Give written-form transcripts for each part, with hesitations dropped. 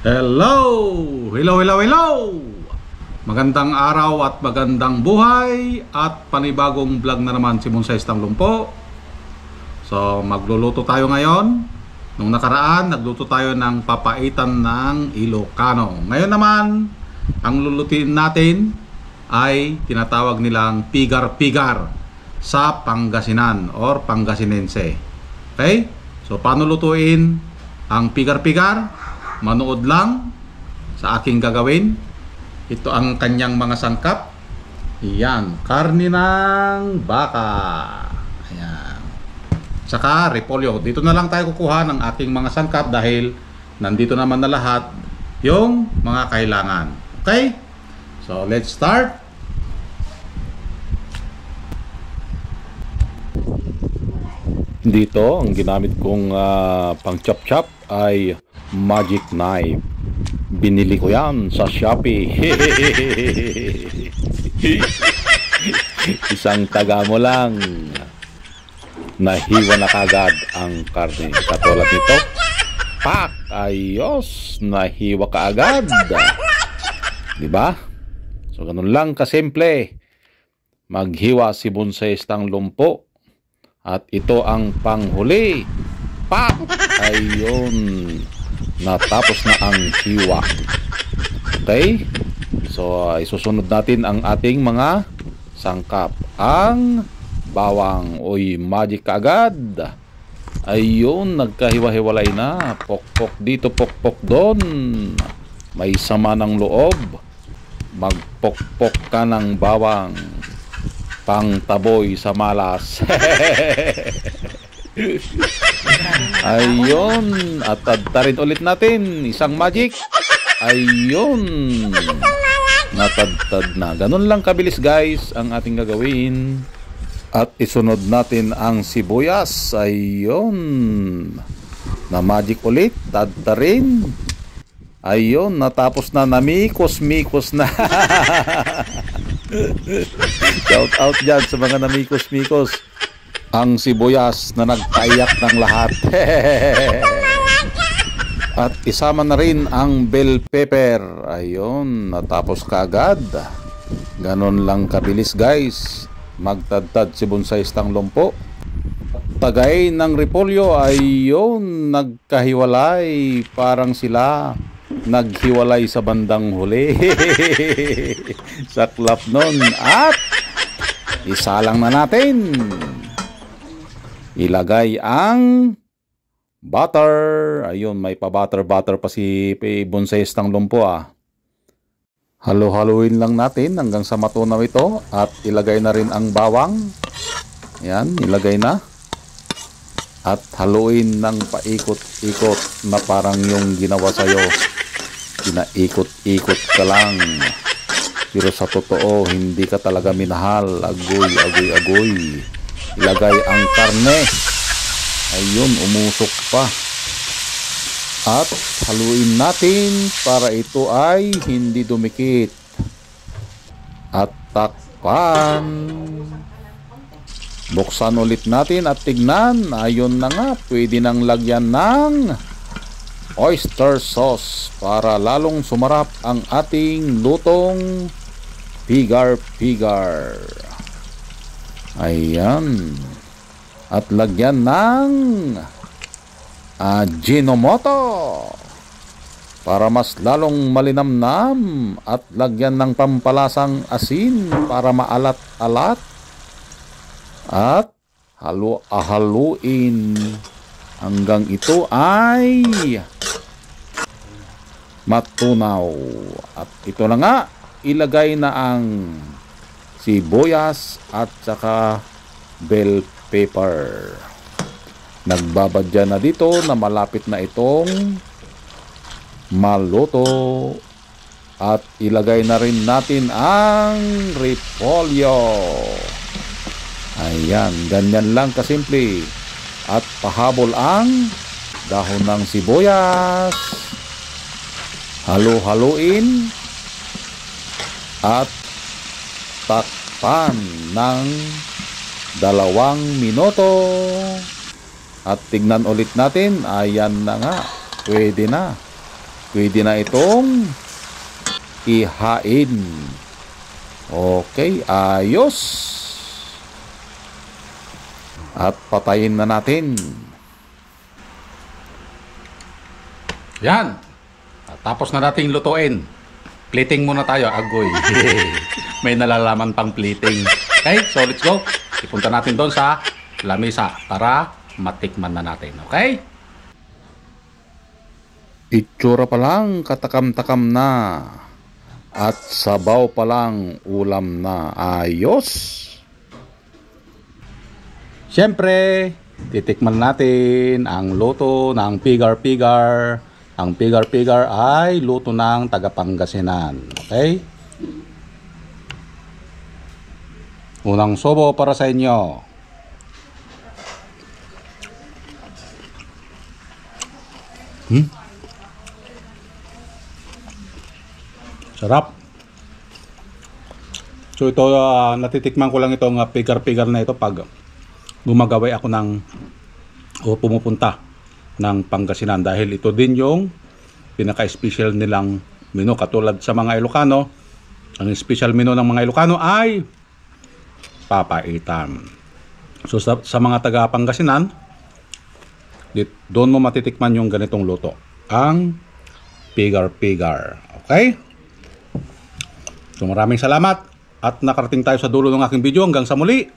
Hello! Hello, hello, hello! Magandang araw at magandang buhay at panibagong vlog na naman si Bonsai Tanglumpo. So, magluluto tayo ngayon. Nung nakaraan, nagluto tayo ng papaitan ng Ilocano. Ngayon naman, ang lulutuin natin ay tinatawag nilang pigar-pigar sa Pangasinan or Pangasinense. Okay? So, paano lutuin ang pigar-pigar? Manood lang sa aking gagawin. Ito ang kanyang mga sangkap. Iyan, karne ng baka. Ayan. Saka repolyo. Dito na lang tayo kukuha ng aking mga sangkap dahil nandito naman na lahat yung mga kailangan. Okay? So, let's start. Dito, ang ginamit kong pang chop-chop ay magic knife. Binili ko yan sa Shopee. Isang taga mo lang, nahiwa na kagad ang karne. Katulad nito, pak! Ayos! Nahiwa ka agad. Diba? So, ganun lang kasimple. Maghiwa si Bonsai Tanglumpo. At ito ang panghuli. Pak! Ayun. Natapos na ang hiwa. Okay? So, isusunod natin ang ating mga sangkap. Ang bawang. Uy, magic kaagad. Ayun, nagkahiwa-hiwalay na. Pokpok dito, pokpok doon. May sama ng loob. Magpokpok ka ng bawang. Pangtaboy sa malas. Ayun, at tadtarin ulit natin isang magic. Ayun, natadtad na. Ganun lang kabilis guys ang ating gagawin. At isunod natin ang sibuyas. Ayun, na magic ulit, tadtarin. Ayun, natapos na, namikos-mikos na. Shout out dyan sa mga namikos-mikos. Ang sibuyas na nagpaiyak ng lahat. At isama na rin ang bell pepper. Ayun, natapos kaagad. Ganon lang kabilis guys. Magtadtad si Bonsai Tanglumpo. Tagay ng repolyo. Ayun, nagkahiwalay. Parang sila naghiwalay sa bandang huli. Saklap nun. At isalang na natin. Ilagay ang butter. Ayun, may pa-butter pa si Bonsai Tanglumpo Halo-haluin lang natin hanggang sa matunaw ito. At ilagay na rin ang bawang. Yan, ilagay na. At haluin ng paikot-ikot na parang yung ginawa sa'yo. Pinaikot-ikot ka lang. Pero sa totoo, hindi ka talaga minahal. Agoy, agoy, agoy. Ilagay ang karne. Ayun, umusok pa. At haluin natin para ito ay hindi dumikit. At takpan. Buksan ulit natin at tignan. Ayun na nga, pwede nang lagyan ng oyster sauce para lalong sumarap ang ating lutong pigar-pigar. Ayan. At lagyan ng Ajinomoto para mas lalong malinamnam. At lagyan ng pampalasang asin para maalat-alat. At haluin hanggang ito ay matunaw. At ito na nga, ilagay na ang sibuyas at saka bell pepper. Nagbabadya na dito na malapit na itong maluto. At ilagay na rin natin ang repolyo. Ayan, ganyan lang kasimple. At pahabol ang dahon ng sibuyas. Halo-haluin. At takpan ng 2 minuto. At tignan ulit natin. Ayan na nga. Pwede na. pwede na itong ihain. Okay, ayos. At patayin na natin. Yan. Tapos na nating lutuin. Plating muna tayo, agoy. May nalalaman pang plating. Okay, so let's go. Ipunta natin doon sa lamesa para matikman na natin. Okay? Itsura pa lang, katakam-takam na. At sabaw pa lang, ulam na. Ayos. Siyempre, titikman natin ang luto ng pigar-pigar. Ang pigar-pigar ay luto ng taga-Pangasinan. Okay? Unang sobo para sa inyo. Sarap. So ito, natitikman ko lang itong pigar-pigar na ito pag gumagaway ako ng o pumupunta ng Pangasinan, dahil ito din yung pinaka-special nilang menu. Katulad sa mga Ilocano, ang special menu ng mga Ilocano ay papaitan. So sa mga taga Pangasinan, doon mo matitikman yung ganitong luto, ang pigar-pigar. Okay? So maraming salamat at nakarating tayo sa dulo ng aking video. Hanggang sa muli.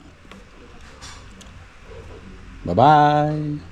Bye-bye!